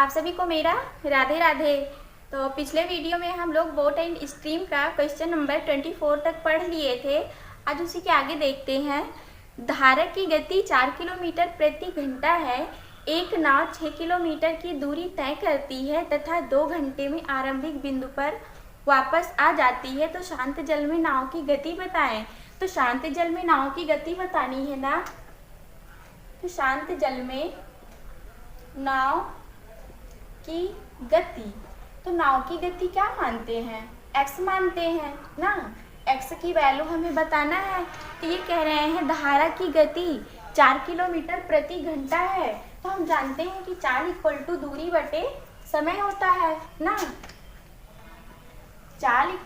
आप सभी को मेरा राधे राधे। तो पिछले वीडियो में हम लोग बोट एंड स्ट्रीम का क्वेश्चन नंबर 24 तक पढ़ लिए थे। आज उसी के आगे देखते हैं। धारा की गति 4 किलोमीटर प्रति घंटा है। एक नाव 6 किलोमीटर की दूरी तय करती है तथा 2 घंटे में आरंभिक बिंदु पर वापस आ जाती है। तो शांत जल में नाव की गति बताएं। तो शांत जल में नाव की गति बतानी है ना। तो शांत जल में नाव की गति, तो नाव की गति क्या मानते हैं? x मानते हैं ना। x की वैल्यू हमें बताना है। तो ये कह रहे हैं धारा की गति 4 किलोमीटर प्रति घंटा है। तो हम जानते हैं कि 4 = दूरी बटे समय होता है ना। 4 =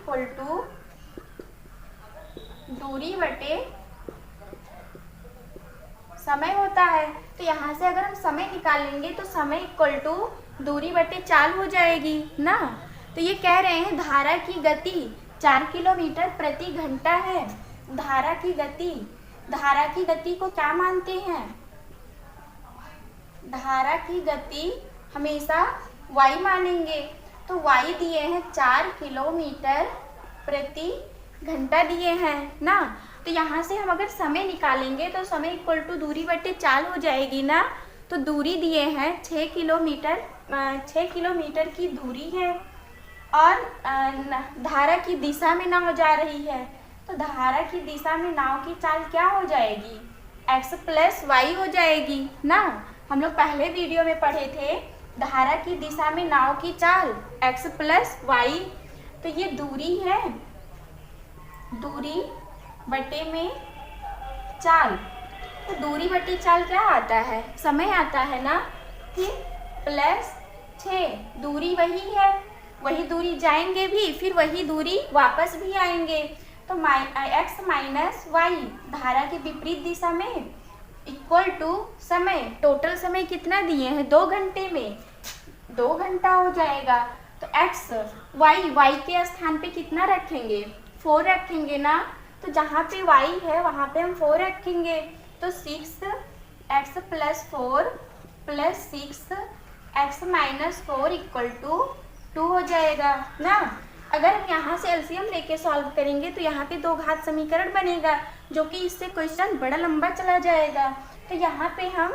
दूरी बटे समय होता है। तो यहाँ से अगर हम समय निकालेंगे तो समय = दूरी बटे 4 हो जाएगी ना। तो ये कह रहे हैं धारा की गति 4 किलोमीटर प्रति घंटा है। धारा की गति को क्या मानते हैं? धारा की गति हमेशा y मानेंगे। तो y दिए हैं 4 किलोमीटर प्रति घंटा दिए हैं ना। तो यहाँ से हम अगर समय निकालेंगे तो समय = दूरी बटे 4 हो जाएगी ना। तो दूरी दिए हैं 6 किलोमीटर की दूरी है और धारा की दिशा में नाव जा रही है। तो धारा की दिशा में नाव की चाल क्या हो जाएगी? x + y हो जाएगी ना। हम लोग पहले वीडियो में पढ़े थे धारा की दिशा में नाव की चाल x + y। तो ये दूरी है, दूरी बटे में चाल। तो दूरी बटे चाल क्या आता है? समय आता है ना। फिर +6, दूरी वही है, वही दूरी जाएंगे भी, फिर वही दूरी वापस भी आएंगे। तो x - y धारा के विपरीत दिशा में = समय। टोटल समय कितना दिए हैं? 2 घंटे में 2 घंटा हो जाएगा। तो x y के स्थान पे कितना रखेंगे? 4 रखेंगे ना। तो जहाँ पे y है वहाँ पे हम 4 रखेंगे। तो 6x + 4 + 6x - 4 = 2 हो जाएगा ना। अगर हम यहाँ से एलसीएम लेके सॉल्व करेंगे तो यहाँ पे 2 घात समीकरण बनेगा, जो कि इससे क्वेश्चन बड़ा लंबा चला जाएगा। तो यहाँ पे हम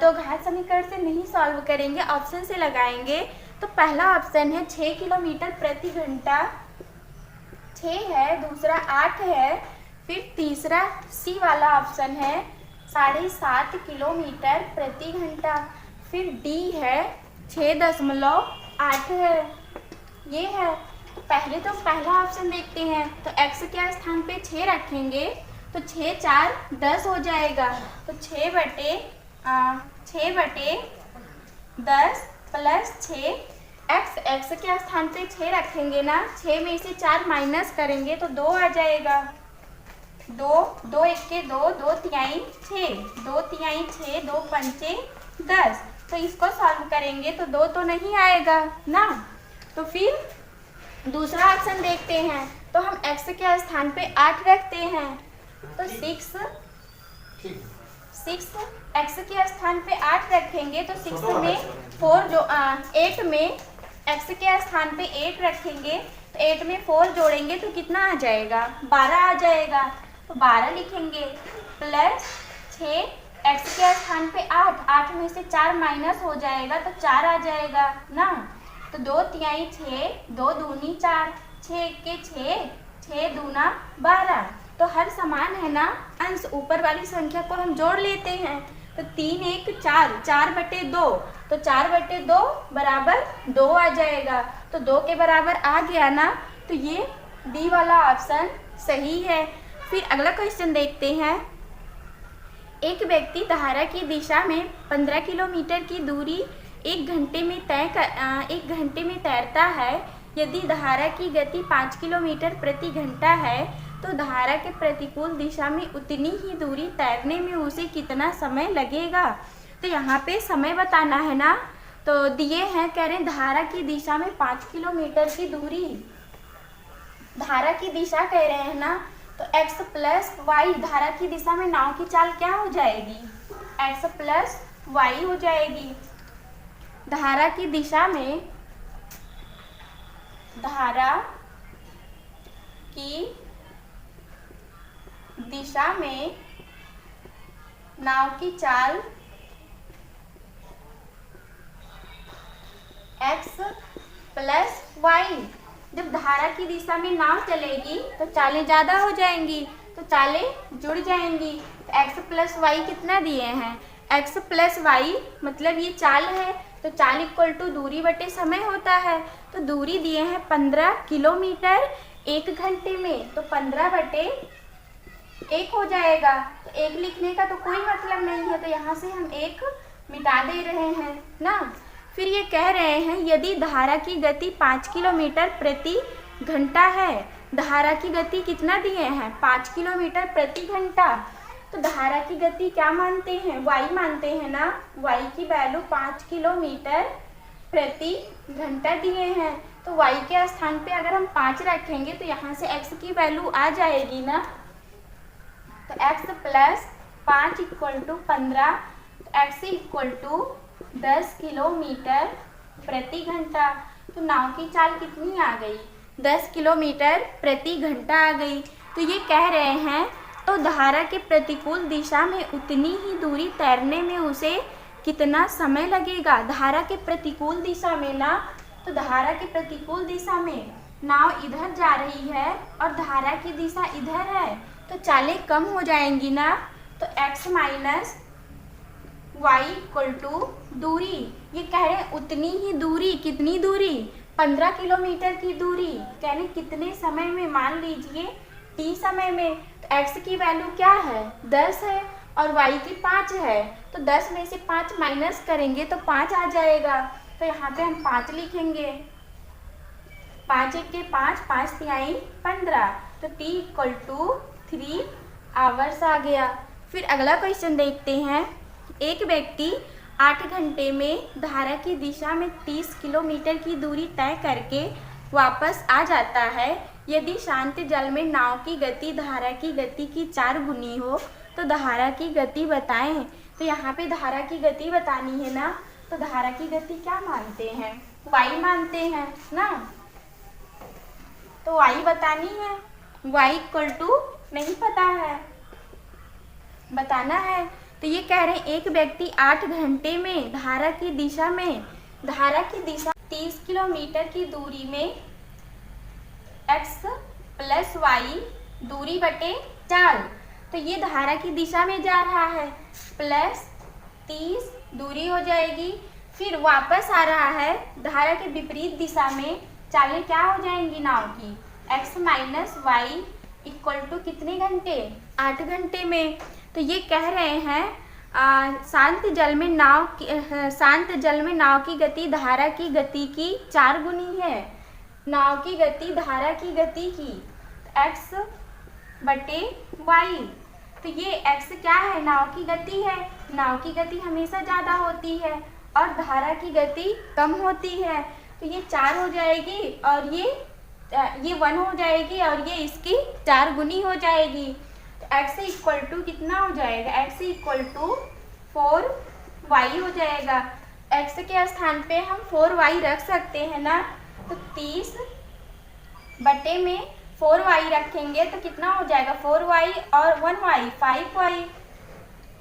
2 घात समीकरण से नहीं सॉल्व करेंगे, ऑप्शन से लगाएंगे। तो पहला ऑप्शन है 6 किलोमीटर प्रति घंटा, 6 है, दूसरा 8 है, फिर तीसरा सी वाला ऑप्शन है 7.5 किलोमीटर प्रति घंटा, फिर डी है 6.8 है। ये है। तो पहले तो पहला ऑप्शन देखते हैं। तो x के स्थान पे 6 रखेंगे तो 6 × 4 = 10 हो जाएगा। तो 6 बटे 10 + 6 x के स्थान पे 6 रखेंगे ना। 6 में से 4 माइनस करेंगे तो 2 आ जाएगा। 2 2 1 के 2 2 तिहाई 6 2 तिहाई 6 2 पंचे 10। तो इसको सॉल्व करेंगे तो 2 तो नहीं आएगा ना। तो फिर दूसरा ऑप्शन देखते हैं। तो हम x के स्थान पे 8 रखते हैं। तो 6 x के स्थान पे 8 रखेंगे तो 6 में 4 जो 8 में x के स्थान पे 8 रखेंगे तो 8 में 4 जोड़ेंगे तो कितना आ जाएगा? 12 आ जाएगा। तो 12 लिखेंगे + 6 x के स्थान पे 8 में से 4 माइनस हो जाएगा तो 4 आ जाएगा ना। तो 2 तिहाई 6 2 दूनी 4 6 1 के 6 6 दूना 12। तो हर समान है ना। अंश ऊपर वाली संख्या को हम जोड़ लेते हैं। तो 3 1 4 4 बटे 2। तो 4 बटे 2 बराबर 2 आ जाएगा। तो 2 के बराबर आ गया ना। तो ये डी वाला ऑप्शन सही है। फिर अगला क्वेश्चन देखते हैं। एक व्यक्ति धारा की दिशा में 15 किलोमीटर की दूरी 1 घंटे में तैरता है। यदि धारा की गति 5 किलोमीटर प्रति घंटा है तो धारा के प्रतिकूल दिशा में उतनी ही दूरी तैरने में उसे कितना समय लगेगा? तो यहाँ पे समय बताना है ना। तो दिए हैं, कह रहे हैं धारा की दिशा में 5 किलोमीटर की दूरी, धारा की दिशा कह रहे हैं ना। तो x + y धारा की दिशा में नाव की चाल क्या हो जाएगी? x + y हो जाएगी। धारा की दिशा में नाव की चाल x प्लस वाई। जब धारा की दिशा में नाव चलेगी तो चालें ज़्यादा हो जाएंगी, तो चालें जुड़ जाएंगी। तो x प्लस वाई कितना दिए हैं, x प्लस वाई मतलब ये चाल है, तो चाल इक्वल टू दूरी बटे समय होता है। तो दूरी दिए हैं 15 किलोमीटर 1 घंटे में, तो 15 बटे 1 हो जाएगा। तो 1 लिखने का तो कोई मतलब नहीं है, तो यहाँ से हम 1 मिटा दे रहे हैं ना। फिर ये कह रहे हैं यदि धारा की गति 5 किलोमीटर प्रति घंटा है, धारा की गति कितना दिए हैं 5 किलोमीटर प्रति घंटा, तो धारा की गति क्या मानते हैं, y मानते हैं ना। y की वैल्यू 5 किलोमीटर प्रति घंटा दिए हैं, तो y के स्थान पे अगर हम 5 रखेंगे तो यहाँ से x की वैल्यू आ जाएगी ना। तो x प्लस 5 इक्वल टू 15, तो x इक्वल टू 10 किलोमीटर प्रति घंटा। तो नाव की चाल कितनी आ गई, 10 किलोमीटर प्रति घंटा आ गई। तो ये कह रहे हैं तो धारा के प्रतिकूल दिशा में उतनी ही दूरी तैरने में उसे कितना समय लगेगा। धारा के प्रतिकूल दिशा में ना, तो धारा के प्रतिकूल दिशा में नाव इधर जा रही है और धारा की दिशा इधर है, तो चालें कम हो जाएंगी ना। तो x minus y equal to दूरी, ये कह रहे हैं उतनी ही दूरी, कितनी दूरी 15 किलोमीटर की दूरी, कह रहे कितने समय में, मान लीजिए t समय में। तो x की वैल्यू क्या है 10 है और y की 5 है, तो 10 में से 5 माइनस करेंगे तो 5 आ जाएगा। तो यहाँ पे हम 5 लिखेंगे, 5 1 के 5, 5 तिहाई 15, तो t इक्वल टू 3 आवर्स आ गया। फिर अगला क्वेश्चन देखते हैं। एक व्यक्ति 8 घंटे में धारा की दिशा में 30 किलोमीटर की दूरी तय करके वापस आ जाता है। यदि शांत जल में नाव की गति धारा की गति की 4 गुनी हो तो धारा की गति बताएं। तो यहाँ पे धारा की गति बतानी है ना, तो धारा की गति क्या मानते हैं, y मानते हैं ना। तो y बतानी है, y इक्वल टू नहीं पता है, बताना है। तो ये कह रहे हैं एक व्यक्ति 8 घंटे में धारा की दिशा 30 किलोमीटर की दूरी में x प्लस वाई दूरी बटे चाल, तो ये धारा की दिशा में जा रहा है, प्लस 30 दूरी हो जाएगी। फिर वापस आ रहा है धारा के विपरीत दिशा में, चालें क्या हो जाएंगी नाव की, x minus y equal to कितने घंटे 8 घंटे में। तो ये कह रहे हैं शांत जल में नाव की गति धारा की गति की 4 गुनी है। नाव की गति धारा की गति की x बटे वाई, तो ये x क्या है, नाव की गति है। नाव की गति हमेशा ज़्यादा होती है और धारा की गति कम होती है, तो ये 4 हो जाएगी और ये 1 हो जाएगी और ये इसकी 4 गुनी हो जाएगी। तो x इक्वल टू कितना हो जाएगा, x इक्वल टू 4y हो जाएगा। x के स्थान पे हम 4y रख सकते हैं ना, तो 30 बटे में 4y रखेंगे तो कितना हो जाएगा, 4y और 1y 5y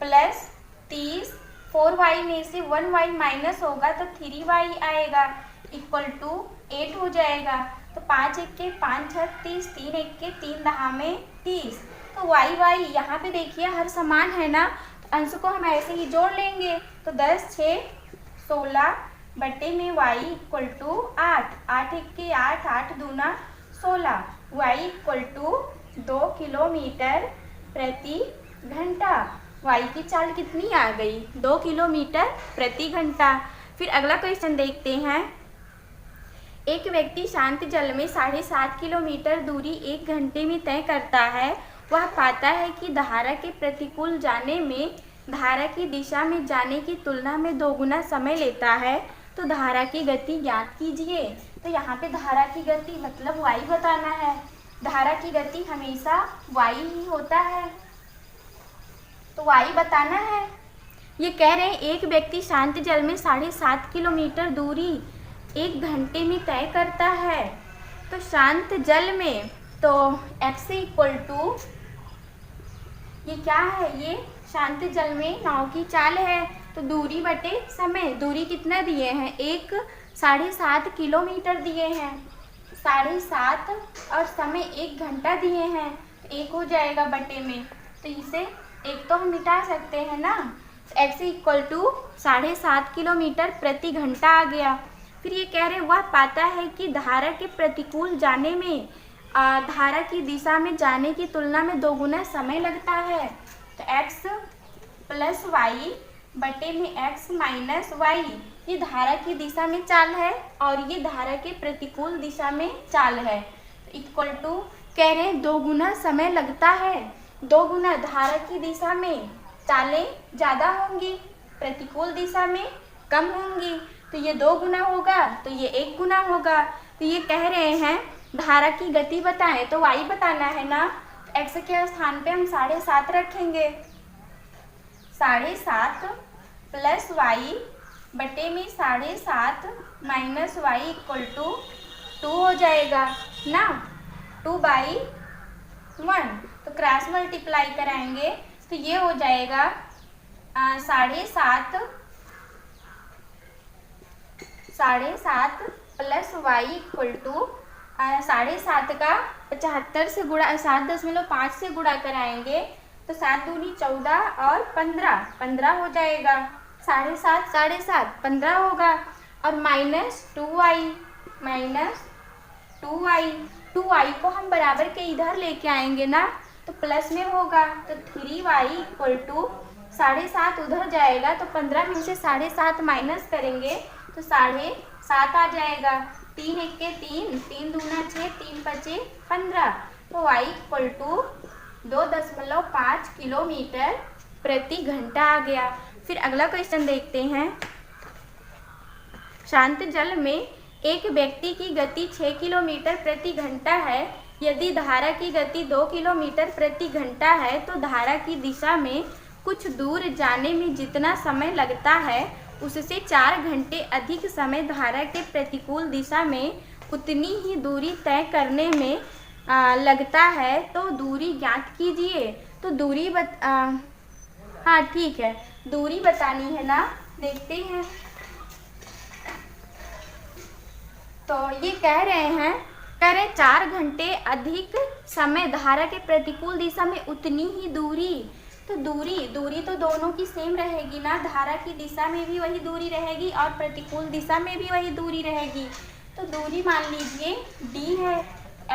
प्लस 30, 4y में से 1y माइनस होगा तो 3y आएगा, इक्वल टू 8 हो जाएगा। तो 5 1 के 5 6 30, 3 1 के 3 दहा में 30। तो y यहाँ पे देखिए हर समान है ना, तो अंश को हम ऐसे ही जोड़ लेंगे। तो 10 6 16 बटे में y इक्वल टू 8, 8 1 के 8, 8 दूना 16, y इक्वल टू 2 किलोमीटर प्रति घंटा। y की चाल कितनी आ गई, 2 किलोमीटर प्रति घंटा। फिर अगला क्वेश्चन देखते हैं। एक व्यक्ति शांत जल में 7.5 किलोमीटर दूरी 1 घंटे में तय करता है। वह पाता है कि धारा के प्रतिकूल जाने में धारा की दिशा में जाने की तुलना में 2 गुना समय लेता है, तो धारा की गति ज्ञात कीजिए। तो यहाँ पे धारा की गति मतलब y बताना है। धारा की गति हमेशा y ही होता है, तो y बताना है। ये कह रहे हैं एक व्यक्ति शांत जल में 7.5 किलोमीटर दूरी 1 घंटे में तय करता है। तो शांत जल में तो x इक्वल टू, ये क्या है, ये शांत जल में नाव की चाल है, तो दूरी बटे समय। दूरी कितना दिए हैं, 7.5 किलोमीटर दिए हैं, 7.5 और समय 1 घंटा दिए हैं, 1 हो जाएगा बटे में। तो इसे 1 तो हम मिटा सकते हैं ना। x इक्वल टू 7.5 किलोमीटर प्रति घंटा आ गया। फिर ये कह रहे हैं वह पाता है कि धारा के प्रतिकूल जाने में धारा की दिशा में जाने की तुलना में 2 गुना समय लगता है। तो x प्लस वाई बटे में x माइनस वाई, ये धारा की दिशा में चाल है और ये धारा के प्रतिकूल दिशा में चाल है। तो इक्वल टू कह रहे हैं 2 गुना समय लगता है, 2 गुना धारा की दिशा में चालें ज़्यादा होंगी, प्रतिकूल दिशा में कम होंगी। तो ये 2 गुना होगा, तो ये 1 गुना होगा। तो ये कह रहे हैं धारा की गति बताएं, तो y बताना है ना। x के स्थान पे हम 7.5 रखेंगे, 7.5 प्लस वाई बटे में 7.5 माइनस वाई इक्वल टू 2 हो जाएगा ना, 2/1। तो क्रॉस मल्टीप्लाई कराएंगे तो ये हो जाएगा 7.5 प्लस वाई इक्वल टू 7.5 का 75 से गुणा 7.5 से गुणा कराएंगे तो 7 दूनी 14 और 15 हो जाएगा। 7.5 15 होगा और -2y को हम बराबर के इधर लेके आएंगे ना, तो प्लस में होगा। तो 3y इक्वल टू 7.5 उधर जाएगा तो 15 में से 7.5 माइनस करेंगे तो 7.5 आ जाएगा। 3 1 के 3, 3 दूना 6, 3 5 15। तो y इक्वल टू 2.5 किलोमीटर प्रति घंटा आ गया। फिर अगला क्वेश्चन देखते हैं। शांत जल में एक व्यक्ति की गति 6 किलोमीटर प्रति घंटा है। यदि धारा की गति 2 किलोमीटर प्रति घंटा है तो धारा की दिशा में कुछ दूर जाने में जितना समय लगता है उससे 4 घंटे अधिक समय धारा के प्रतिकूल दिशा में उतनी ही दूरी तय करने में लगता है। तो दूरी ज्ञात कीजिए। तो दूरी हाँ ठीक है, दूरी बतानी है ना, देखते हैं। तो ये कह रहे 4 घंटे अधिक समय धारा के प्रतिकूल दिशा में उतनी ही दूरी। तो दूरी तो दोनों की सेम रहेगी ना, धारा की दिशा में भी वही दूरी रहेगी और प्रतिकूल दिशा में भी वही दूरी रहेगी। तो दूरी मान लीजिए d है,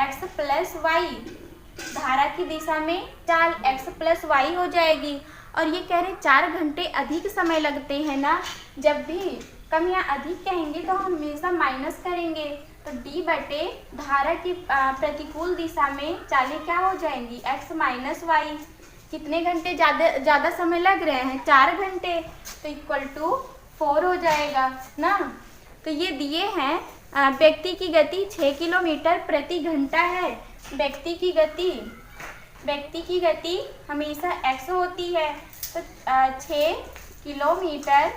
x प्लस वाई, धारा की दिशा में चाल x प्लस वाई हो जाएगी। और ये कह रहे 4 घंटे अधिक समय लगते हैं ना, जब भी कम या अधिक कहेंगे तो हम हमेशा माइनस करेंगे। तो d बटे धारा की प्रतिकूल दिशा में चालें क्या हो जाएंगी, x माइनस वाई। कितने घंटे ज़्यादा समय लग रहे हैं, 4 घंटे। तो इक्वल टू 4 हो जाएगा ना। तो ये दिए हैं व्यक्ति की गति 6 किलोमीटर प्रति घंटा है। व्यक्ति की गति हमेशा x होती है। तो 6 किलोमीटर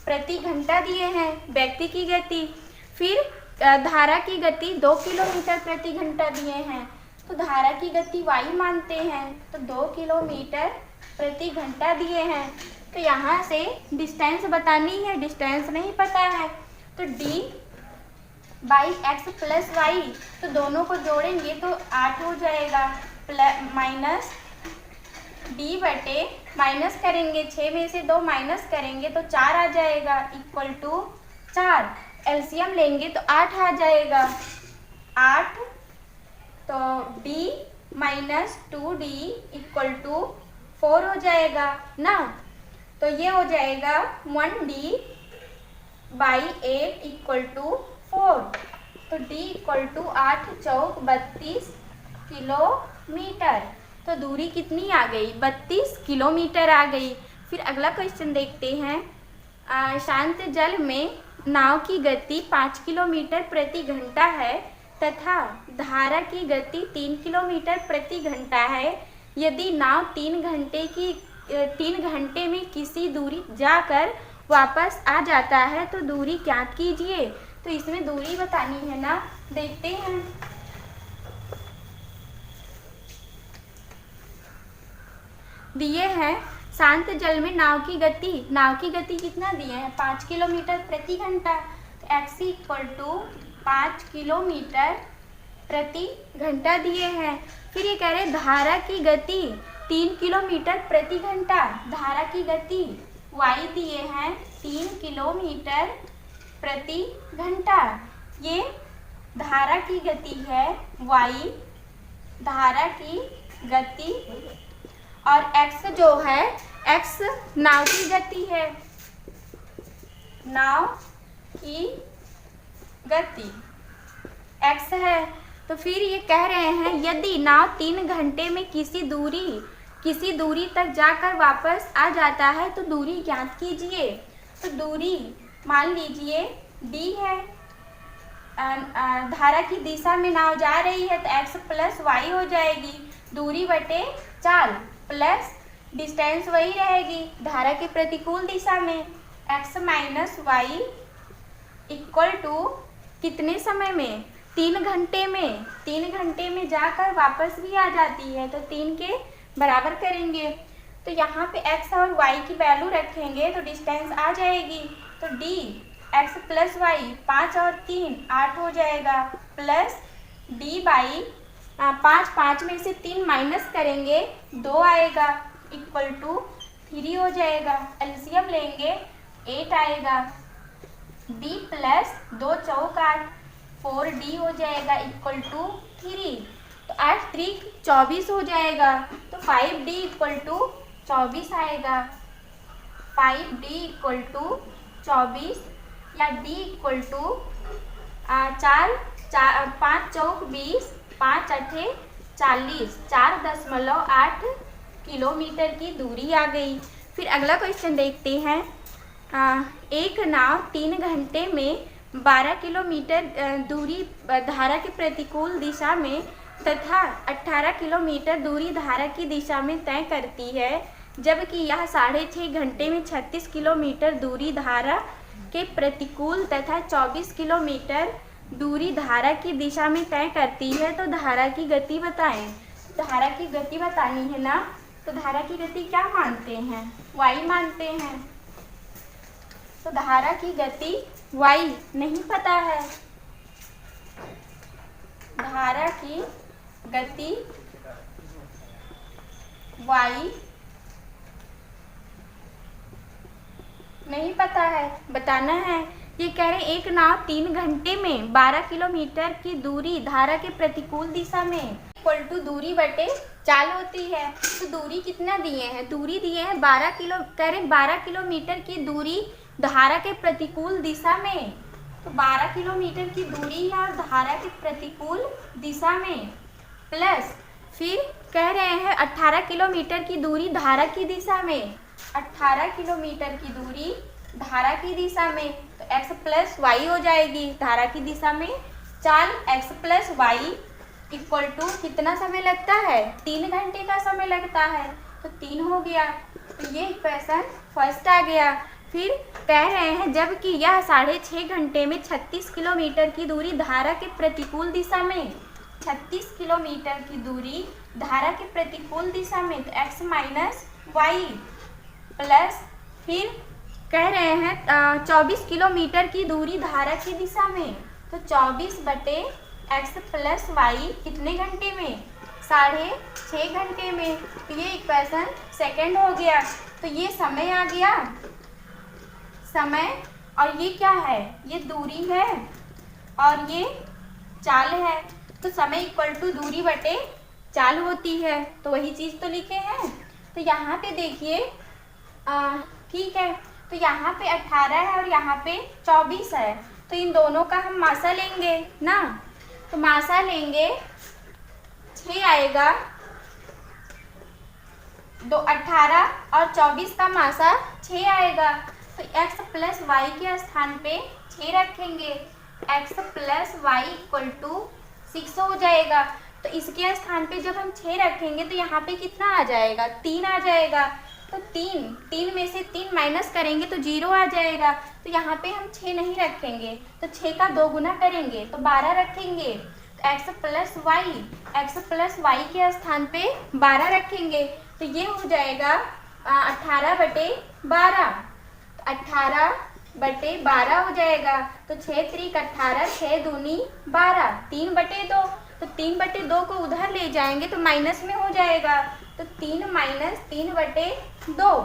प्रति घंटा दिए हैं व्यक्ति की गति। फिर धारा की गति 2 किलोमीटर प्रति घंटा दिए हैं, तो धारा की गति y मानते हैं। तो 2 किलोमीटर प्रति घंटा दिए हैं। तो यहाँ से डिस्टेंस बतानी है, डिस्टेंस नहीं पता है। तो d by x plus y, तो दोनों को जोड़ेंगे तो 8 हो जाएगा, माइनस d बटे माइनस करेंगे, 6 में से 2 माइनस करेंगे तो 4 आ जाएगा, इक्वल टू 4। एलसीएम लेंगे तो 8 आ जाएगा, 8। तो d minus 2d equal to 4 हो जाएगा ना। तो ये हो जाएगा 1d बाई 8 इक्वल टू 4। तो d इक्वल टू 8 चौक 32 किलोमीटर। तो दूरी कितनी आ गई, 32 किलोमीटर आ गई। फिर अगला क्वेश्चन देखते हैं। शांत जल में नाव की गति 5 किलोमीटर प्रति घंटा है तथा धारा की गति 3 किलोमीटर प्रति घंटा है। यदि नाव 3 घंटे की 3 घंटे में किसी दूरी जाकर वापस आ जाता है तो दूरी ज्ञात कीजिए। तो इसमें दूरी बतानी है ना, देखते हैं। दिए हैं शांत जल में नाव की गति कितना दिए हैं, 5 किलोमीटर प्रति घंटा। तो x = 5 किलोमीटर प्रति घंटा दिए हैं। फिर ये कह रहे हैं धारा की गति 3 किलोमीटर प्रति घंटा। धारा की गति y दिए हैं 3 किलोमीटर प्रति घंटा। ये धारा की गति है y, धारा की गति, और x जो है, x नाव की गति है, नाव की गति x है। तो फिर ये कह रहे हैं यदि नाव 3 घंटे में किसी दूरी तक जाकर वापस आ जाता है तो दूरी ज्ञात कीजिए। तो दूरी मान लीजिए d है, धारा की दिशा में नाव जा रही है तो x + y हो जाएगी, दूरी बटे चाल, प्लस डिस्टेंस वही रहेगी धारा के प्रतिकूल दिशा में, x - y = कितने समय में, 3 घंटे में। 3 घंटे में जाकर वापस भी आ जाती है तो 3 के बराबर करेंगे। तो यहाँ पे x और y की वैल्यू रखेंगे तो डिस्टेंस आ जाएगी। तो d x + y 5 और 3 8 हो जाएगा, प्लस d बाई 5 में से 3 माइनस करेंगे 2 आएगा, = 3 हो जाएगा। एलसीएम लेंगे 8 आएगा, d + 2 चौक 8 4d हो जाएगा = 3। तो 8 3 24 हो जाएगा, तो 5d = 24 आएगा, 5d = 24, या d = 5 चौक 20 5 8 40, 4.8 किलोमीटर की दूरी आ गई। फिर अगला क्वेश्चन देखते हैं। एक नाव 3 घंटे में 12 किलोमीटर दूरी धारा के प्रतिकूल दिशा में तथा 18 किलोमीटर दूरी धारा की दिशा में तय करती है, जबकि यह 6.5 घंटे में 36 किलोमीटर दूरी धारा के प्रतिकूल तथा 24 किलोमीटर दूरी धारा की दिशा में तय करती है। तो धारा की गति बताएं। धारा की गति बतानी है ना, तो धारा की गति क्या मानते हैं, y मानते हैं। तो धारा की गति y नहीं पता है, धारा की गति y नहीं पता है, बताना है। ये कह रहे एक नाव 3 घंटे में 12 किलोमीटर की दूरी धारा के प्रतिकूल दिशा में = दूरी बटे चाल होती है। तो दूरी कितना दिए हैं, दूरी दिए हैं 12 किलोमीटर की दूरी धारा के प्रतिकूल दिशा में। तो 12 किलोमीटर की दूरी है धारा के प्रतिकूल दिशा में, प्लस फिर कह रहे हैं 18 किलोमीटर की दूरी धारा की दिशा में, 18 किलोमीटर की दूरी धारा की दिशा में। तो x + y हो जाएगी धारा की दिशा में चाल, x + y = कितना समय लगता है, 3 घंटे का समय लगता है, तो 3 हो गया। तो ये इक्वेशन फर्स्ट आ गया। फिर कह रहे हैं जबकि यह 6.5 घंटे में 36 किलोमीटर की दूरी धारा के प्रतिकूल दिशा में, 36 किलोमीटर की दूरी धारा के प्रतिकूल दिशा में, तो x - y प्लस फिर कह रहे हैं 24 किलोमीटर की दूरी धारा की दिशा में, तो 24 बटे x + y कितने घंटे में, 6.5 घंटे में। तो ये इक्वेशन सेकंड हो गया। तो ये समय आ गया, समय, और ये क्या है, ये दूरी है और ये चाल है। तो समय = दूरी बटे चाल होती है, तो वही चीज़ तो लिखे हैं। तो यहाँ पे देखिए, ठीक है, तो यहाँ पे 18 है और यहाँ पे 24 है, तो इन दोनों का हम मासा लेंगे ना। तो मासा लेंगे 6 आएगा, 18 और 24 का मासा 6 आएगा। तो x + y के स्थान पे 6 रखेंगे, x + y = 6 हो जाएगा। तो इसके स्थान पे जब हम 6 रखेंगे तो यहाँ पे कितना आ जाएगा, 3 आ जाएगा। तो 3 में से 3 माइनस करेंगे तो 0 आ जाएगा। तो यहाँ पे हम 6 नहीं रखेंगे, तो 6 का 2 गुना करेंगे तो 12 रखेंगे। तो x प्लस वाई के स्थान पे 12 रखेंगे, तो ये हो जाएगा 18/12। 18/12 हो जाएगा। तो 6 त्रिक 18, 6 दूनी 12, 3/2। तो 3/2 को उधर ले जाएंगे तो माइनस में हो जाएगा। तो 3 माइनस 3/2,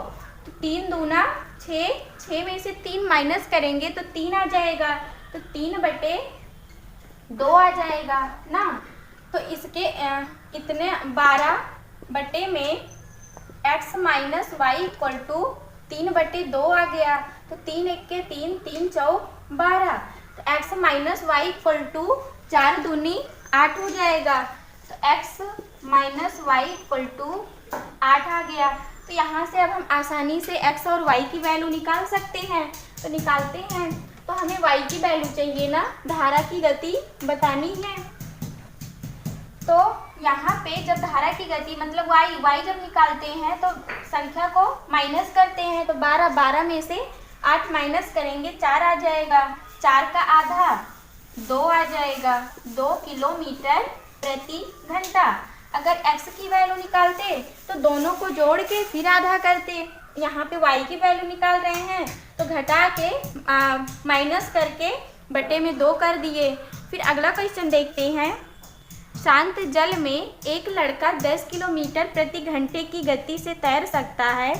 तो 3 दूना 6, 6 में से 3 माइनस करेंगे तो 3 आ जाएगा। तो 3/2 आ जाएगा ना। तो इसके इतने 12 बटे में x minus y equal to 3/2 आ गया। तो 3 1 के 3, 3 चौक 12। तो x minus y equal to 4 दूनी 8 हो जाएगा। तो x minus y equal to 8 आ गया। तो यहाँ से अब हम आसानी से x और y की वैल्यू निकाल सकते हैं। तो निकालते हैं। तो हमें y की वैल्यू चाहिए ना, धारा की गति बतानी है। तो यहाँ पे जब धारा की गति मतलब y जब निकालते हैं तो संख्या को माइनस करते हैं। तो 12 में से 8 माइनस करेंगे 4 आ जाएगा। 4 का आधा 2 आ जाएगा। 2 किलोमीटर प्रति घंटा। अगर x की वैल्यू निकालते तो दोनों को जोड़ के फिर आधा करते। यहाँ पे y की वैल्यू निकाल रहे हैं तो घटा के माइनस करके बटे में 2 कर दिए। फिर अगला क्वेश्चन देखते हैं। शांत जल में एक लड़का 10 किलोमीटर प्रति घंटे की गति से तैर सकता है।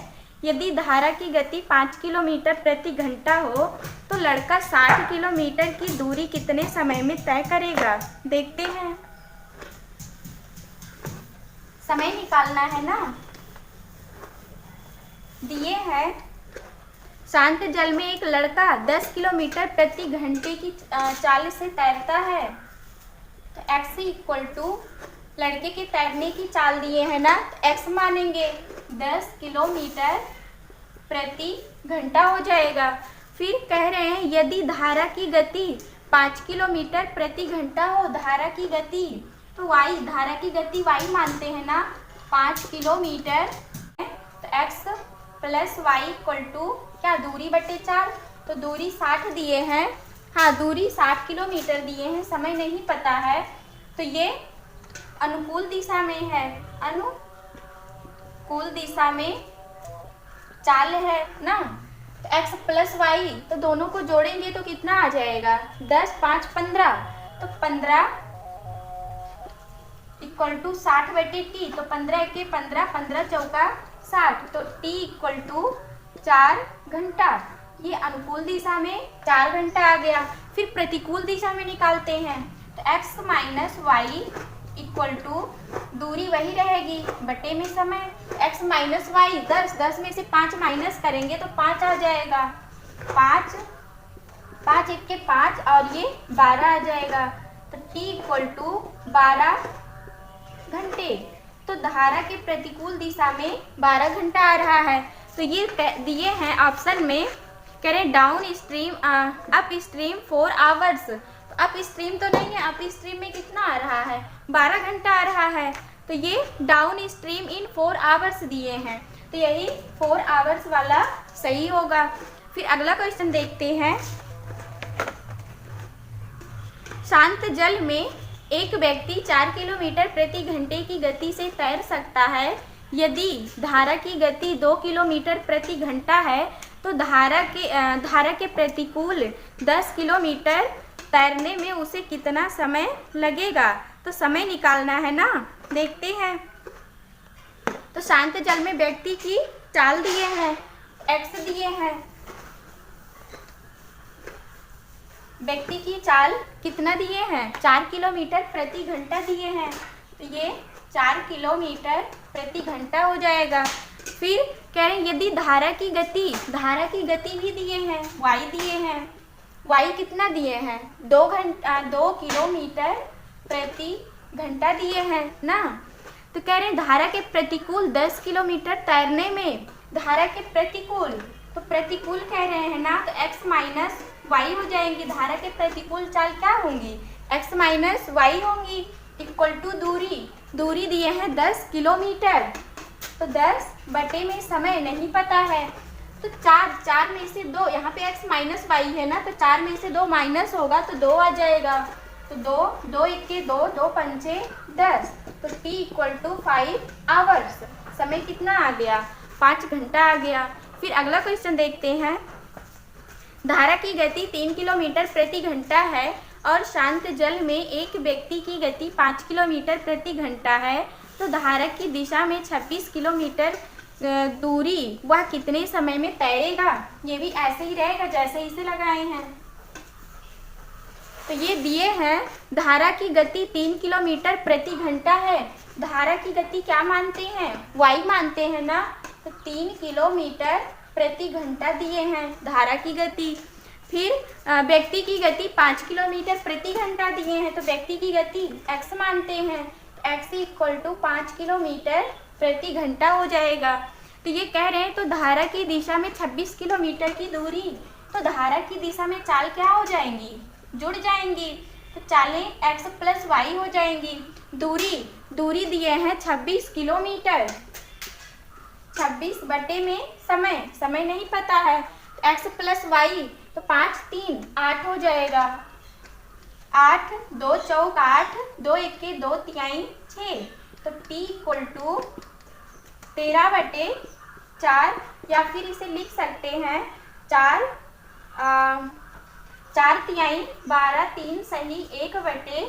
यदि धारा की गति 5 किलोमीटर प्रति घंटा हो तो लड़का 60 किलोमीटर की दूरी कितने समय में तय करेगा? देखते हैं। समय निकालना है ना। दिए है शांत जल में एक लड़का 10 किलोमीटर प्रति घंटे की चाल से तैरता है। तो x इक्वल टू लड़के के तैरने की चाल दिए है ना, तो x मानेंगे 10 किलोमीटर प्रति घंटा हो जाएगा। फिर कह रहे हैं यदि धारा की गति 5 किलोमीटर प्रति घंटा हो, धारा की गति तो धारा की गति y मानते हैं ना, 5 किलोमीटर। तो x plus y equal to क्या, दूरी बटे 4। तो दूरी 60 दिए हैं, हाँ दूरी 60 किलोमीटर दिए हैं, समय नहीं पता है। तो ये अनुकूल दिशा में है, अनुकूल दिशा में चाल है ना। तो x प्लस वाई तो दोनों को जोड़ेंगे तो कितना आ जाएगा, 10 5 15। तो 15 इक्वल टू 60/t। तो 15 1 15, 15 चौका 60। तो t इक्वल टू 4 घंटा। ये अनुकूल दिशा में 4 घंटा आ गया। फिर प्रतिकूल दिशा में निकालते हैं। तो x minus y equal to दूरी वही रहेगी बटे में समय। x माइनस वाई 10 में से 5 माइनस करेंगे तो 5 आ जाएगा। 5 1 के 5 और ये 12 आ जाएगा। तो t इक्वल टू 12 घंटे। तो धारा के प्रतिकूल दिशा में 12 घंटा आ रहा है। तो ये दिए हैं ऑप्शन में, करें down stream up stream 4 hours. तो अप स्ट्रीम तो नहीं है, अप स्ट्रीम में कितना आ रहा है, 12 घंटा आ रहा है। तो ये डाउन स्ट्रीम इन 4 आवर्स दिए हैं, तो यही 4 आवर्स वाला सही होगा। फिर अगला क्वेश्चन देखते हैं। शांत जल में एक व्यक्ति 4 किलोमीटर प्रति घंटे की गति से तैर सकता है। यदि धारा की गति 2 किलोमीटर प्रति घंटा है तो धारा के प्रतिकूल 10 किलोमीटर तैरने में उसे कितना समय लगेगा? तो समय निकालना है ना, देखते हैं। तो शांत जल में व्यक्ति की चाल दिए हैं, x दिए हैं। व्यक्ति की चाल कितना दिए हैं, 4 किलोमीटर प्रति घंटा दिए हैं। तो ये 4 किलोमीटर प्रति घंटा हो जाएगा। फिर कह रहे हैं यदि धारा की गति भी दिए हैं, y दिए हैं। y कितना दिए हैं, 2 किलोमीटर प्रति घंटा दिए हैं ना। तो कह रहे हैं धारा के प्रतिकूल 10 किलोमीटर तैरने में, धारा के प्रतिकूल, तो प्रतिकूल कह रहे हैं ना, तो x माइनस वाई हो जाएंगी। धारा के प्रतिकूल चाल क्या होंगी, x माइनस वाई होंगी। इक्वल टू दूरी दिए हैं 10 किलोमीटर। तो 10 बटे में समय नहीं पता है, तो 4 में से 2, यहाँ पे x माइनस वाई है ना, तो 4 में से 2 माइनस होगा तो 2 आ जाएगा। तो 2 1 2, 2 5 10, तो t = 5 आवर्स। समय कितना आ गया? 5 घंटा आ गया। फिर अगला क्वेश्चन देखते हैं। धारा की गति 3 किलोमीटर प्रति घंटा है और शांत जल में एक व्यक्ति की गति 5 किलोमीटर प्रति घंटा है, तो धारा की दिशा में 26 किलोमीटर दूरी वह कितने समय में तैरेगा? ये भी ऐसे ही रहेगा जैसे इसे लगाए हैं। तो ये दिए हैं धारा की गति 3 किलोमीटर प्रति घंटा है। धारा की गति क्या मानते हैं? वाई मानते हैं ना, तो 3 किलोमीटर प्रति घंटा दिए हैं धारा की गति। फिर व्यक्ति की गति 5 किलोमीटर प्रति घंटा दिए हैं, तो व्यक्ति की गति x मानते हैं, x = 5 किलोमीटर प्रति घंटा हो जाएगा। तो ये कह रहे हैं तो धारा की दिशा में 26 किलोमीटर की दूरी, तो धारा की दिशा में चाल क्या हो जाएंगी? जुड़ जाएंगी। तो चालें x + y हो जाएंगी। दूरी दिए हैं 26 किलोमीटर, 26 बटे में समय नहीं पता है, x + y, तो 5 3 8 हो जाएगा। 8 2 चौक 8, 2 1 2 तिहाई 6, तो t = 13 बटे 4, या फिर इसे लिख सकते हैं 4 तिहाई 12 3 सही 1 बटे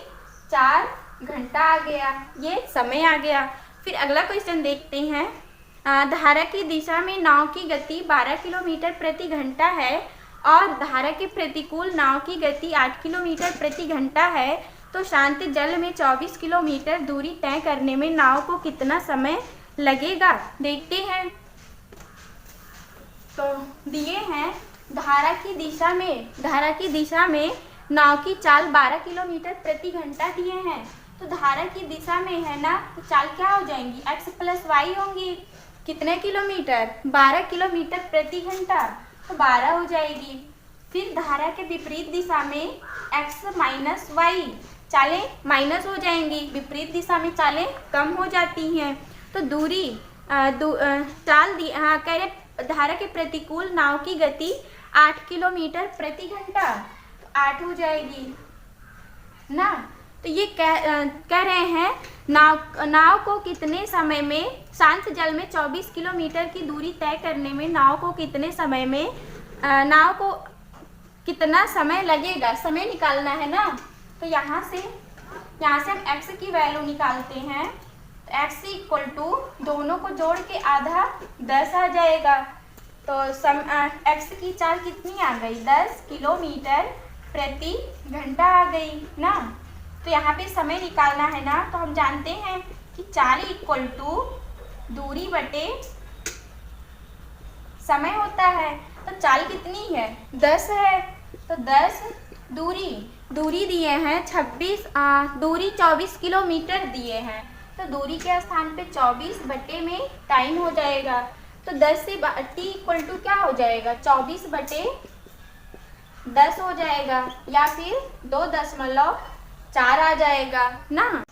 4 घंटा आ गया। ये समय आ गया। फिर अगला क्वेश्चन देखते हैं। धारा की दिशा में नाव की गति 12 किलोमीटर प्रति घंटा है और धारा के प्रतिकूल नाव की गति 8 किलोमीटर प्रति घंटा है, तो शांत जल में 24 किलोमीटर दूरी तय करने में नाव को कितना समय लगेगा? देखते हैं। तो दिए हैं धारा की दिशा में नाव की चाल 12 किलोमीटर प्रति घंटा दिए हैं। तो धारा की दिशा में है ना, तो चाल क्या हो जाएंगी? x + y होंगी। कितने किलोमीटर? 12 किलोमीटर प्रति घंटा, तो 12 हो जाएगी। फिर धारा के विपरीत दिशा में x - y, चालें माइनस हो जाएंगी। विपरीत दिशा में चालें कम हो जाती हैं। तो चाल दी कह रहे धारा के प्रतिकूल नाव की गति 8 किलोमीटर प्रति घंटा, 8 हो जाएगी ना। तो ये कह रहे हैं नाव को कितने समय में, शांत जल में 24 किलोमीटर की दूरी तय करने में नाव को कितने समय में, नाव को कितना समय लगेगा? समय निकालना है ना। तो यहाँ से हम x की वैल्यू निकालते हैं। तो x = दोनों को जोड़ के आधा 10 आ जाएगा। तो x की चाल कितनी आ गई? 10 किलोमीटर प्रति घंटा आ गई ना। तो यहाँ पे समय निकालना है ना, तो हम जानते हैं कि चाल = दूरी बटे समय होता है। तो चाल कितनी है? 10 है। तो 10 दूरी दिए हैं 26, दूरी 24 किलोमीटर दिए हैं, तो दूरी के स्थान पे 24 बटे में टाइम हो जाएगा। तो 10 से t = क्या हो जाएगा? 24 बटे 10 हो जाएगा, या फिर 2.4 आ जाएगा ना।